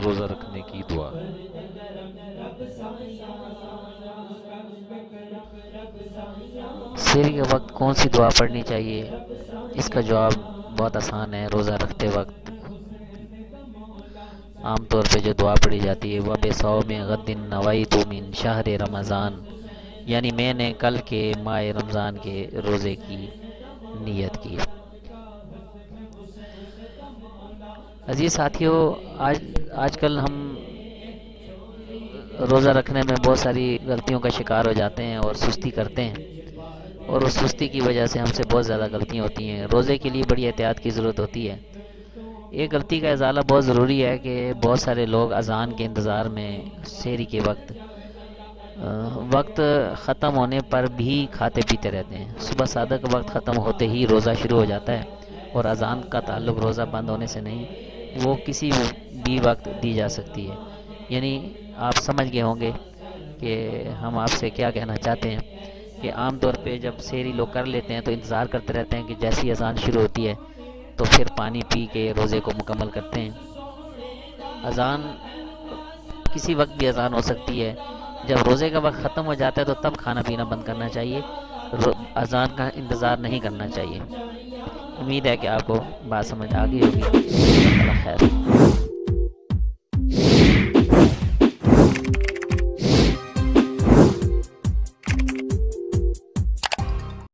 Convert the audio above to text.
روزہ رکھنے کی دعا۔ سحری کے وقت کون سی دعا پڑھنی چاہیے؟ اس کا جواب بہت آسان ہے۔ روزہ رکھتے وقت عام طور پہ جو دعا پڑھی جاتی ہے، وَبِصَوْمِ غَدٍ نَوَيْتُ مِنْ شَهْرِ رمضان، یعنی میں نے کل کے ماہ رمضان کے روزے کی نیت کی۔ عزیز ساتھیو، آج کل ہم روزہ رکھنے میں بہت ساری غلطیوں کا شکار ہو جاتے ہیں اور سستی کرتے ہیں، اور اس سستی کی وجہ سے ہم سے بہت زیادہ غلطیاں ہوتی ہیں۔ روزے کے لیے بڑی احتیاط کی ضرورت ہوتی ہے۔ ایک غلطی کا ازالہ بہت ضروری ہے کہ بہت سارے لوگ اذان کے انتظار میں سحری کے وقت ختم ہونے پر بھی کھاتے پیتے رہتے ہیں۔ صبح صادق وقت ختم ہوتے ہی روزہ شروع ہو جاتا ہے، اور اذان کا تعلق روزہ بند ہونے سے نہیں، وہ کسی بھی وقت دی جا سکتی ہے۔ یعنی آپ سمجھ گئے ہوں گے کہ ہم آپ سے کیا کہنا چاہتے ہیں، کہ عام طور پہ جب سحری لوگ کر لیتے ہیں تو انتظار کرتے رہتے ہیں کہ جیسی اذان شروع ہوتی ہے تو پھر پانی پی کے روزے کو مکمل کرتے ہیں۔ اذان کسی وقت بھی اذان ہو سکتی ہے۔ جب روزے کا وقت ختم ہو جاتا ہے تو تب کھانا پینا بند کرنا چاہیے، اذان کا انتظار نہیں کرنا چاہیے۔ امید ہے کہ آپ کو بات سمجھ آ گئی ہوگی۔ اللہ خیر۔